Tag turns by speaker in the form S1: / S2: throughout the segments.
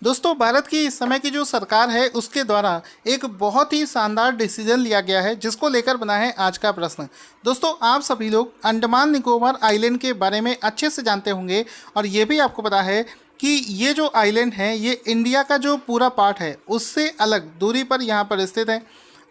S1: दोस्तों, भारत की इस समय की जो सरकार है उसके द्वारा एक बहुत ही शानदार डिसीजन लिया गया है, जिसको लेकर बना है आज का प्रश्न। दोस्तों, आप सभी लोग अंडमान निकोबार आइलैंड के बारे में अच्छे से जानते होंगे और ये भी आपको पता है कि ये जो आइलैंड है ये इंडिया का जो पूरा पार्ट है उससे अलग दूरी पर यहाँ पर स्थित है,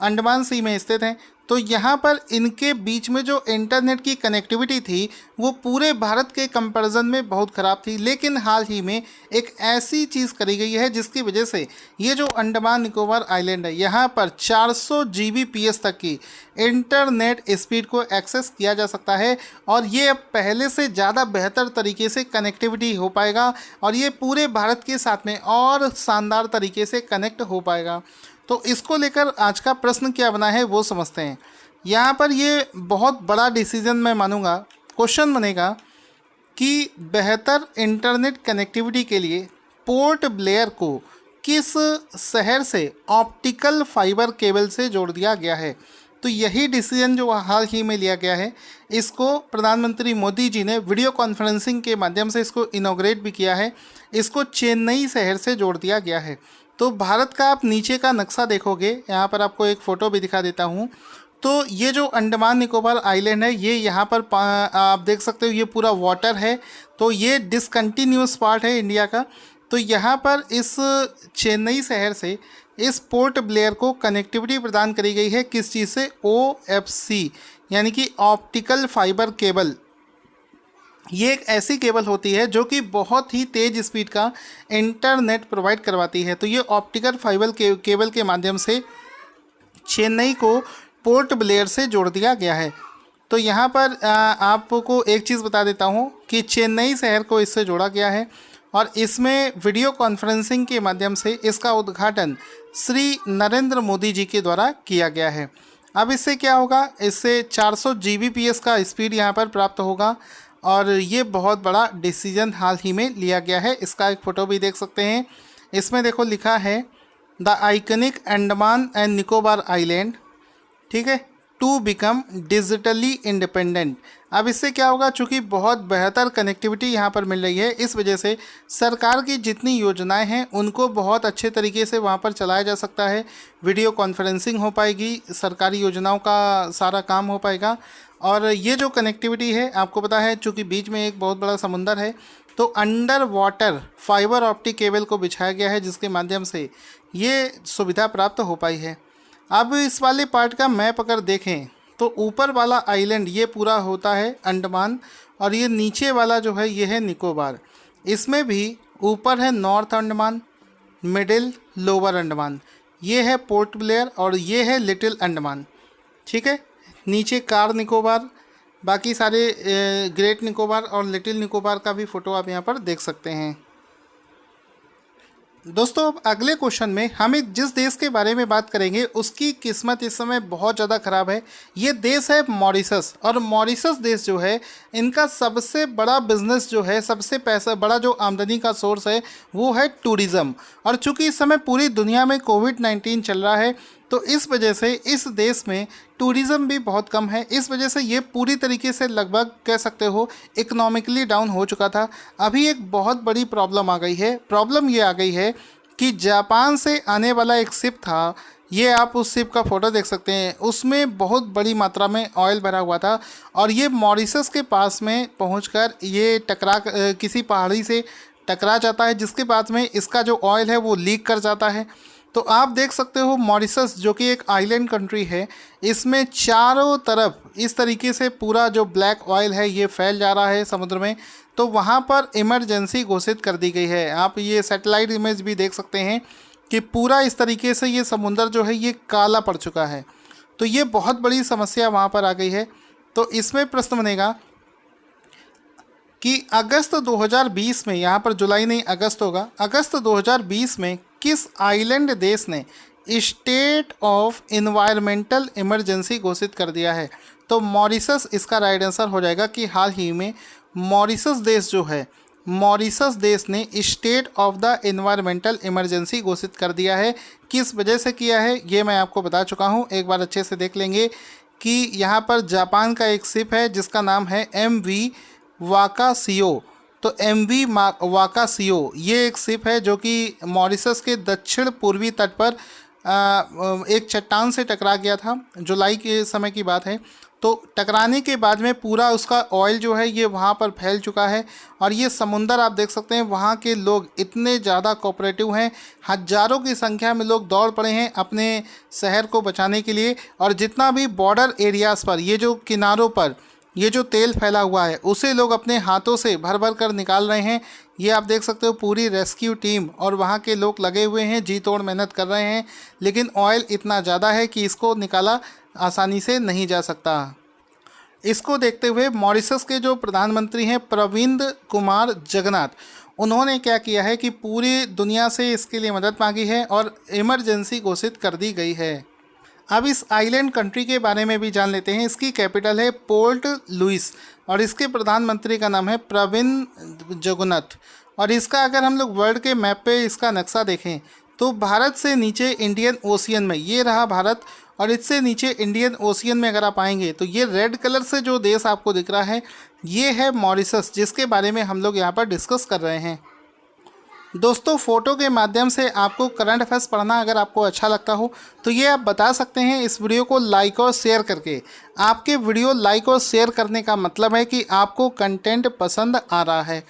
S1: अंडमान सी में स्थित है। तो यहाँ पर इनके बीच में जो इंटरनेट की कनेक्टिविटी थी वो पूरे भारत के कंपैरिजन में बहुत ख़राब थी, लेकिन हाल ही में एक ऐसी चीज़ करी गई है जिसकी वजह से ये जो अंडमान निकोबार आइलैंड है यहाँ पर 400 जीबीपीएस तक की इंटरनेट स्पीड को एक्सेस किया जा सकता है और ये अब पहले से ज़्यादा बेहतर तरीके से कनेक्टिविटी हो पाएगा और ये पूरे भारत के साथ में और शानदार तरीके से कनेक्ट हो पाएगा। तो इसको लेकर आज का प्रश्न क्या बना है वो समझते हैं। यहाँ पर ये बहुत बड़ा डिसीजन मैं मानूंगा। क्वेश्चन बनेगा कि बेहतर इंटरनेट कनेक्टिविटी के लिए पोर्ट ब्लेयर को किस शहर से ऑप्टिकल फाइबर केबल से जोड़ दिया गया है। तो यही डिसीजन जो हाल ही में लिया गया है, इसको प्रधानमंत्री मोदी जी ने वीडियो कॉन्फ्रेंसिंग के माध्यम से इसको इनॉग्रेट भी किया है। इसको चेन्नई शहर से जोड़ दिया गया है। तो भारत का आप नीचे का नक्शा देखोगे, यहाँ पर आपको एक फ़ोटो भी दिखा देता हूँ। तो ये जो अंडमान निकोबार आइलैंड है ये यहाँ पर आप देख सकते हो ये पूरा वाटर है। तो ये डिसकंटिन्यूस पार्ट है इंडिया का। तो यहाँ पर इस चेन्नई शहर से इस पोर्ट ब्लेयर को कनेक्टिविटी प्रदान करी गई है किस चीज़ से, OFC यानी कि ऑप्टिकल फाइबर केबल। ये एक ऐसी केबल होती है जो कि बहुत ही तेज़ स्पीड का इंटरनेट प्रोवाइड करवाती है। तो ये ऑप्टिकल फाइबर केबल के माध्यम से चेन्नई को पोर्ट ब्लेयर से जोड़ दिया गया है। तो यहाँ पर आपको एक चीज़ बता देता हूँ कि चेन्नई शहर को इससे जोड़ा गया है और इसमें वीडियो कॉन्फ्रेंसिंग के माध्यम से इसका उद्घाटन श्री नरेंद्र मोदी जी के द्वारा किया गया है। अब इससे क्या होगा, इससे 400 जीबीपीएस का स्पीड यहाँ पर प्राप्त होगा और ये बहुत बड़ा डिसीजन हाल ही में लिया गया है। इसका एक फ़ोटो भी देख सकते हैं। इसमें देखो लिखा है the iconic Andaman and Nicobar island, ठीक है, टू बिकम डिजिटली इंडिपेंडेंट। अब इससे क्या होगा, चूँकि बहुत बेहतर कनेक्टिविटी यहाँ पर मिल रही है, इस वजह से सरकार की जितनी योजनाएं हैं उनको बहुत अच्छे तरीके से वहाँ पर चलाया जा सकता है। वीडियो कॉन्फ्रेंसिंग हो पाएगी, सरकारी योजनाओं का सारा काम हो पाएगा। और ये जो कनेक्टिविटी है आपको पता है, चूँकि बीच में एक बहुत बड़ा समुंदर है, तो under water fibre optic cable को बिछाया गया है जिसके माध्यम से ये सुविधा प्राप्त हो पाई है। अब इस वाले पार्ट का मैप अगर देखें तो ऊपर वाला आइलैंड ये पूरा होता है अंडमान और ये नीचे वाला जो है ये है निकोबार। इसमें भी ऊपर है north Andaman, middle, lower Andaman, ये है पोर्ट ब्लेयर और ये है लिटिल अंडमान, ठीक है। नीचे कार निकोबार, बाकी सारे ग्रेट निकोबार और लिटिल निकोबार का भी फ़ोटो आप यहाँ पर देख सकते हैं। दोस्तों, अब अगले क्वेश्चन में हम एक जिस देश के बारे में बात करेंगे उसकी किस्मत इस समय बहुत ज़्यादा ख़राब है। ये देश है मॉरिशस और मॉरिशस देश जो है इनका सबसे बड़ा बिजनेस जो है, सबसे पैसा बड़ा जो आमदनी का सोर्स है वो है टूरिज़्म। और चूंकि इस समय पूरी दुनिया में कोविड-19 चल रहा है तो इस वजह से इस देश में टूरिज़्म भी बहुत कम है। इस वजह से ये पूरी तरीके से लगभग कह सकते हो इकोनॉमिकली डाउन हो चुका था। अभी एक बहुत बड़ी प्रॉब्लम आ गई है। प्रॉब्लम ये आ गई है कि जापान से आने वाला एक शिप था, ये आप उस शिप का फ़ोटो देख सकते हैं, उसमें बहुत बड़ी मात्रा में ऑयल भरा हुआ था और ये मॉरिशस के पास में पहुंचकर ये किसी पहाड़ी से टकरा जाता है, जिसके बाद में इसका जो ऑयल है वो लीक कर जाता है। तो आप देख सकते हो मॉरिशस जो कि एक आइलैंड कंट्री है, इसमें चारों तरफ इस तरीके से पूरा जो ब्लैक ऑयल है ये फैल जा रहा है समुद्र में। तो वहाँ पर इमरजेंसी घोषित कर दी गई है। आप ये सैटेलाइट इमेज भी देख सकते हैं कि पूरा इस तरीके से ये समुंदर जो है ये काला पड़ चुका है। तो ये बहुत बड़ी समस्या वहाँ पर आ गई है। तो इसमें प्रश्न बनेगा कि अगस्त 2020 में, यहाँ पर जुलाई नहीं अगस्त होगा, अगस्त 2020 में किस आइलैंड देश ने स्टेट ऑफ इन्वायरमेंटल इमरजेंसी घोषित कर दिया है। तो मॉरिशस इसका राइट आंसर हो जाएगा कि हाल ही में मॉरिशस देश जो है, मॉरिशस देश ने state of the environmental emergency घोषित कर दिया है। किस वजह से किया है ये मैं आपको बता चुका हूँ, एक बार अच्छे से देख लेंगे कि यहाँ पर जापान का एक शिप है जिसका नाम है MV वाकाशियो। तो MV वाकासियो ये एक शिप है जो कि मॉरिशस के दक्षिण पूर्वी तट पर एक चट्टान से टकरा गया था। जुलाई के समय की बात है। तो टकराने के बाद में पूरा उसका ऑयल जो है ये वहाँ पर फैल चुका है। और ये समुंदर आप देख सकते हैं, वहाँ के लोग इतने ज़्यादा कोऑपरेटिव हैं, हज़ारों की संख्या में लोग दौड़ पड़े हैं अपने शहर को बचाने के लिए। और जितना भी बॉर्डर एरियाज़ पर ये जो किनारों पर ये जो तेल फैला हुआ है उसे लोग अपने हाथों से भर भर कर निकाल रहे हैं। ये आप देख सकते हो पूरी रेस्क्यू टीम और वहाँ के लोग लगे हुए हैं, जी तोड़ मेहनत कर रहे हैं। लेकिन ऑयल इतना ज़्यादा है कि इसको निकाला आसानी से नहीं जा सकता। इसको देखते हुए मॉरिशस के जो प्रधानमंत्री हैं प्रविंद कुमार जगन्नाथ, उन्होंने क्या किया है कि पूरी दुनिया से इसके लिए मदद मांगी है और इमरजेंसी घोषित कर दी गई है। अब इस आइलैंड कंट्री के बारे में भी जान लेते हैं। इसकी कैपिटल है पोर्ट लुइस और इसके प्रधानमंत्री का नाम है प्रविंद जगन्नाथ। और इसका अगर हम लोग वर्ल्ड के मैप पे इसका नक्शा देखें तो भारत से नीचे इंडियन ओशियन में ये रहा भारत, और इससे नीचे इंडियन ओशियन में अगर आप आएंगे तो ये रेड कलर से जो देश आपको दिख रहा है ये है मॉरिशस, जिसके बारे में हम लोग यहाँ पर डिस्कस कर रहे हैं। दोस्तों, फ़ोटो के माध्यम से आपको करंट अफेयर्स पढ़ना अगर आपको अच्छा लगता हो तो ये आप बता सकते हैं इस वीडियो को लाइक और शेयर करके। आपके वीडियो लाइक और शेयर करने का मतलब है कि आपको कंटेंट पसंद आ रहा है।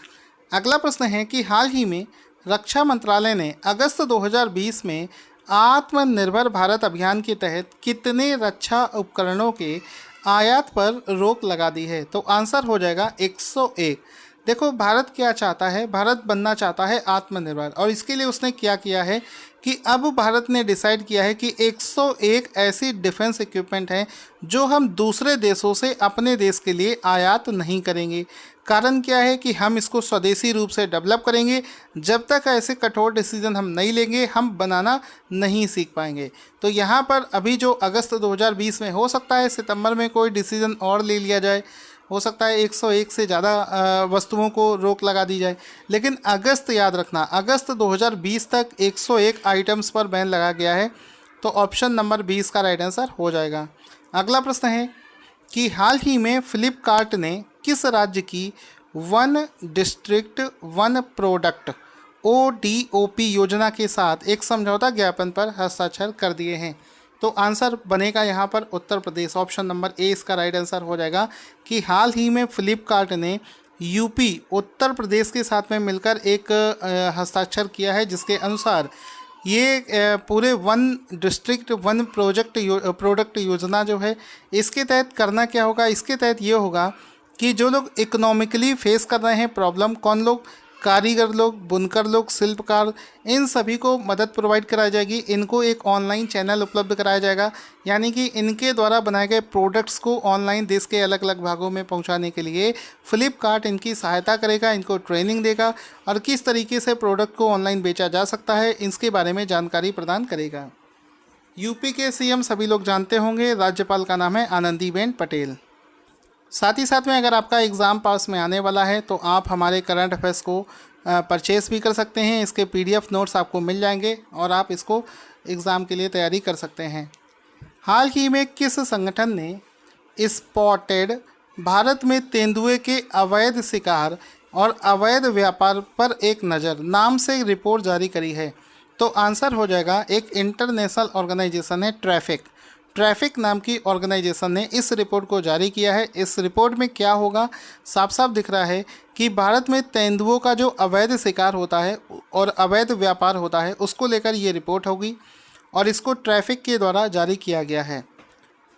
S1: अगला प्रश्न है कि हाल ही में रक्षा मंत्रालय ने अगस्त 2020 में आत्मनिर्भर भारत अभियान के तहत कितने रक्षा उपकरणों के आयात पर रोक लगा दी है? तो आंसर हो जाएगा 101। देखो, भारत क्या चाहता है, भारत बनना चाहता है आत्मनिर्भर, और इसके लिए उसने क्या किया है कि अब भारत ने डिसाइड किया है कि 101 ऐसी डिफेंस इक्विपमेंट हैं जो हम दूसरे देशों से अपने देश के लिए आयात नहीं करेंगे। कारण क्या है कि हम इसको स्वदेशी रूप से डेवलप करेंगे। जब तक ऐसे कठोर डिसीजन हम नहीं लेंगे हम बनाना नहीं सीख पाएंगे। तो यहाँ पर अभी जो अगस्त 2020 में, हो सकता है सितंबर में कोई डिसीजन और ले लिया जाए, हो सकता है 101 से ज़्यादा वस्तुओं को रोक लगा दी जाए, लेकिन अगस्त याद रखना, अगस्त 2020 तक 101 आइटम्स पर बैन लगा गया है। तो ऑप्शन नंबर 20 का राइट आंसर हो जाएगा। अगला प्रश्न है कि हाल ही में फ्लिपकार्ट ने किस राज्य की one district one product ODOP योजना के साथ एक समझौता ज्ञापन पर हस्ताक्षर कर दिए हैं? तो आंसर बनेगा यहाँ पर Uttar Pradesh. Option number A इसका राइट आंसर हो जाएगा कि हाल ही में फ्लिपकार्ट ने यूपी उत्तर प्रदेश के साथ में मिलकर एक हस्ताक्षर किया है, जिसके अनुसार ये पूरे वन डिस्ट्रिक्ट वन प्रोडक्ट योजना जो है, इसके तहत करना क्या होगा, इसके तहत ये होगा कि जो लोग इकोनॉमिकली फेस कर रहे हैं प्रॉब्लम, कौन लोग, कारीगर लोग, बुनकर लोग, शिल्पकार, इन सभी को मदद प्रोवाइड कराई जाएगी। इनको एक ऑनलाइन चैनल उपलब्ध कराया जाएगा, यानी कि इनके द्वारा बनाए गए प्रोडक्ट्स को ऑनलाइन देश के अलग अलग भागों में पहुंचाने के लिए फ्लिपकार्ट इनकी सहायता करेगा, इनको ट्रेनिंग देगा और किस तरीके से प्रोडक्ट को ऑनलाइन बेचा जा सकता है इसके बारे में जानकारी प्रदान करेगा। यूपी के CM सभी लोग जानते होंगे, राज्यपाल का नाम है आनंदीबेन पटेल। साथ ही साथ में अगर आपका एग्ज़ाम पास में आने वाला है तो आप हमारे करंट अफेयर्स को परचेस भी कर सकते हैं। इसके PDF नोट्स आपको मिल जाएंगे और आप इसको एग्ज़ाम के लिए तैयारी कर सकते हैं। हाल ही में किस संगठन ने स्पॉटेड भारत में तेंदुए के अवैध शिकार और अवैध व्यापार पर एक नज़र नाम से रिपोर्ट जारी करी है? तो आंसर हो जाएगा, एक इंटरनेशनल ऑर्गेनाइजेशन है ट्रैफिक नाम की ऑर्गेनाइजेशन ने इस रिपोर्ट को जारी किया है। इस रिपोर्ट में क्या होगा, साफ साफ दिख रहा है कि भारत में तेंदुओं का जो अवैध शिकार होता है और अवैध व्यापार होता है उसको लेकर ये रिपोर्ट होगी और इसको ट्रैफिक के द्वारा जारी किया गया है।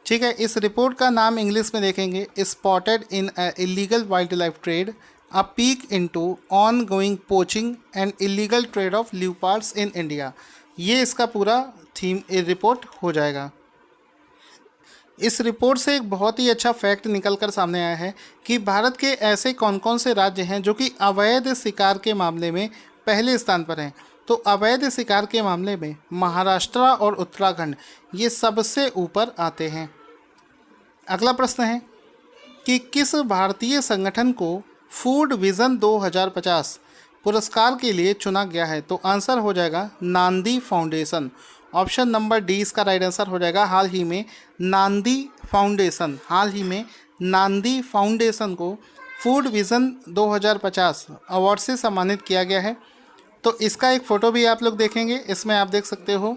S1: ठीक है, इस रिपोर्ट का नाम इंग्लिश में देखेंगे, spotted in illegal wildlife trade, a peek into ongoing poaching and illegal trade of leopards in India. ये इसका पूरा थीम रिपोर्ट हो जाएगा। इस रिपोर्ट से एक बहुत ही अच्छा फैक्ट निकल कर सामने आया है कि भारत के ऐसे कौन कौन से राज्य हैं जो कि अवैध शिकार के मामले में पहले स्थान पर हैं। तो अवैध शिकार के मामले में महाराष्ट्र और उत्तराखंड ये सबसे ऊपर आते हैं। अगला प्रश्न है कि किस भारतीय संगठन को फूड विजन 2050 पुरस्कार के लिए चुना गया है? तो आंसर हो जाएगा नांदी फाउंडेशन। ऑप्शन नंबर डी इसका राइट आंसर हो जाएगा। हाल ही में नांदी फाउंडेशन को फूड विज़न 2050 अवार्ड से सम्मानित किया गया है। तो इसका एक फ़ोटो भी आप लोग देखेंगे, इसमें आप देख सकते हो।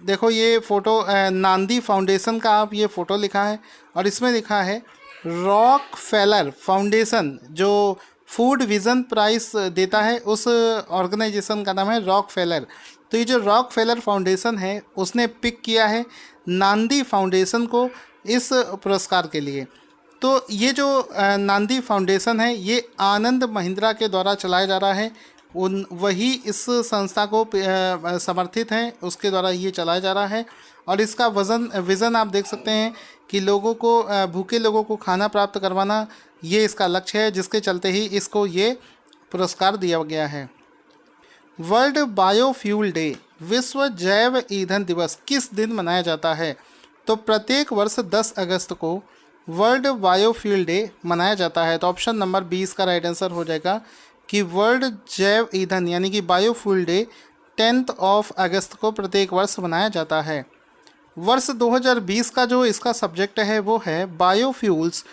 S1: देखो ये फ़ोटो नांदी फाउंडेशन का आप ये फ़ोटो लिखा है और इसमें लिखा है रॉक फेलर फाउंडेशन, जो फूड विज़न प्राइज़ देता है उस ऑर्गेनाइजेशन का नाम है रॉक फेलर। तो ये जो रॉक फेलर फाउंडेशन है उसने पिक किया है नांदी फाउंडेशन को इस पुरस्कार के लिए। तो ये जो नांदी फाउंडेशन है ये आनंद महिंद्रा के द्वारा चलाया जा रहा है, उन वही इस संस्था को समर्थित हैं, उसके द्वारा ये चलाया जा रहा है। और इसका विज़न आप देख सकते हैं कि लोगों को भूखे लोगों को खाना प्राप्त करवाना ये इसका लक्ष्य है, जिसके चलते ही इसको ये पुरस्कार दिया गया है। वर्ल्ड बायोफ्यूल डे, विश्व जैव ईंधन दिवस किस दिन मनाया जाता है? तो प्रत्येक वर्ष 10 अगस्त को वर्ल्ड बायोफ्यूल डे मनाया जाता है। तो ऑप्शन नंबर 20 का राइट आंसर हो जाएगा कि वर्ल्ड जैव ईंधन यानी कि बायोफ्यूल डे 10 अगस्त को प्रत्येक वर्ष मनाया जाता है। वर्ष 2020 का जो इसका सब्जेक्ट है वो है बायोफ्यूल्स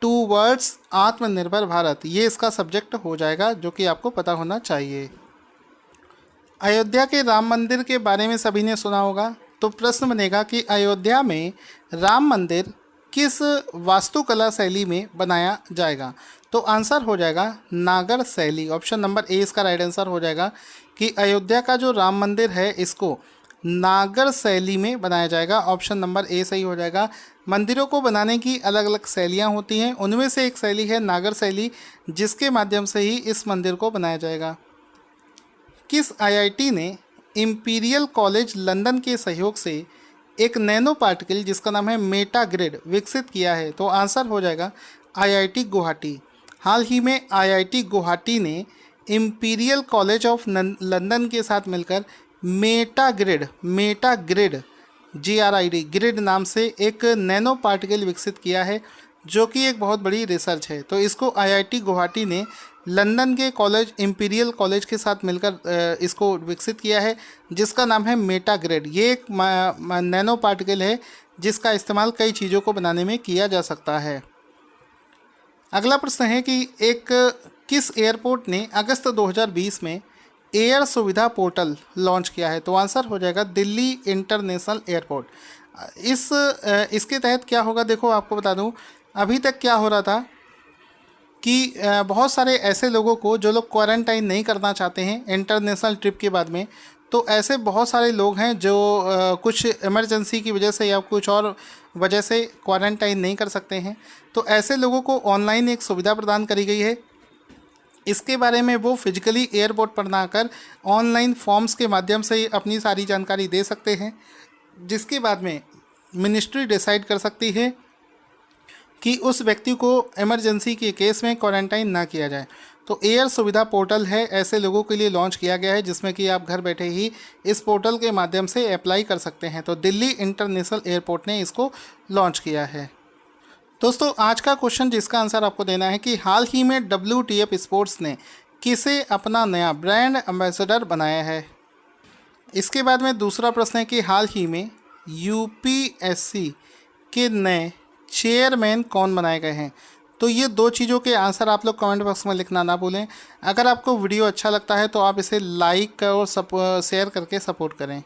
S1: टूवर्ड्स आत्मनिर्भर भारत, ये इसका सब्जेक्ट हो जाएगा, जो कि आपको पता होना चाहिए। अयोध्या के राम मंदिर के बारे में सभी ने सुना होगा। तो प्रश्न बनेगा कि अयोध्या में राम मंदिर किस वास्तुकला शैली में बनाया जाएगा? तो आंसर हो जाएगा नागर शैली। ऑप्शन नंबर ए इसका राइट आंसर हो जाएगा कि अयोध्या का जो राम मंदिर है इसको नागर शैली में बनाया जाएगा। ऑप्शन नंबर ए सही हो जाएगा। मंदिरों को बनाने की अलग अलग शैलियाँ होती हैं, उनमें से एक शैली है नागर शैली, जिसके माध्यम से ही इस मंदिर को बनाया जाएगा। किस आईआईटी ने इंपीरियल कॉलेज लंदन के सहयोग से एक नैनो पार्टिकल जिसका नाम है मेटा ग्रिड विकसित किया है? तो आंसर हो जाएगा आईआईटी गुवाहाटी। हाल ही में आईआईटी गुवाहाटी ने इंपीरियल कॉलेज ऑफ लंदन के साथ मिलकर मेटा ग्रिड ग्रिड नाम से एक नैनो पार्टिकल विकसित किया है, जो कि एक बहुत बड़ी रिसर्च है। तो इसको आईआईटी गुवाहाटी ने लंदन के कॉलेज इंपीरियल कॉलेज के साथ मिलकर इसको विकसित किया है, जिसका नाम है मेटा ग्रिड। ये एक नैनो पार्टिकल है जिसका इस्तेमाल कई चीज़ों को बनाने में किया जा सकता है। अगला प्रश्न है कि किस एयरपोर्ट ने अगस्त 2020 में एयर सुविधा पोर्टल लॉन्च किया है? तो आंसर हो जाएगा दिल्ली इंटरनेशनल एयरपोर्ट। इसके तहत क्या होगा, देखो आपको बता दूं, अभी तक क्या हो रहा था कि बहुत सारे ऐसे लोगों को जो लोग क्वारंटाइन नहीं करना चाहते हैं इंटरनेशनल ट्रिप के बाद में, तो ऐसे बहुत सारे लोग हैं जो कुछ इमरजेंसी की वजह से या कुछ और वजह से क्वारंटाइन नहीं कर सकते हैं। तो ऐसे लोगों को ऑनलाइन एक सुविधा प्रदान करी गई है। इसके बारे में वो फिजिकली एयरपोर्ट पर ना आकर ऑनलाइन फॉर्म्स के माध्यम से अपनी सारी जानकारी दे सकते हैं, जिसके बाद में मिनिस्ट्री डिसाइड कर सकती है कि उस व्यक्ति को इमरजेंसी के केस में क्वारंटाइन ना किया जाए। तो एयर सुविधा पोर्टल है, ऐसे लोगों के लिए लॉन्च किया गया है, जिसमें कि आप घर बैठे ही इस पोर्टल के माध्यम से अप्लाई कर सकते हैं। तो दिल्ली इंटरनेशनल एयरपोर्ट ने इसको लॉन्च किया है। दोस्तों आज का क्वेश्चन जिसका आंसर आपको देना है कि हाल ही में WTF स्पोर्ट्स ने किसे अपना नया ब्रांड एम्बेसडर बनाया है? इसके बाद में दूसरा प्रश्न है कि हाल ही में UPSC के नए चेयरमैन कौन बनाए गए हैं? तो ये दो चीज़ों के आंसर आप लोग कमेंट बॉक्स में लिखना ना भूलें। अगर आपको वीडियो अच्छा लगता है तो आप इसे लाइक और शेयर करके सपोर्ट करें।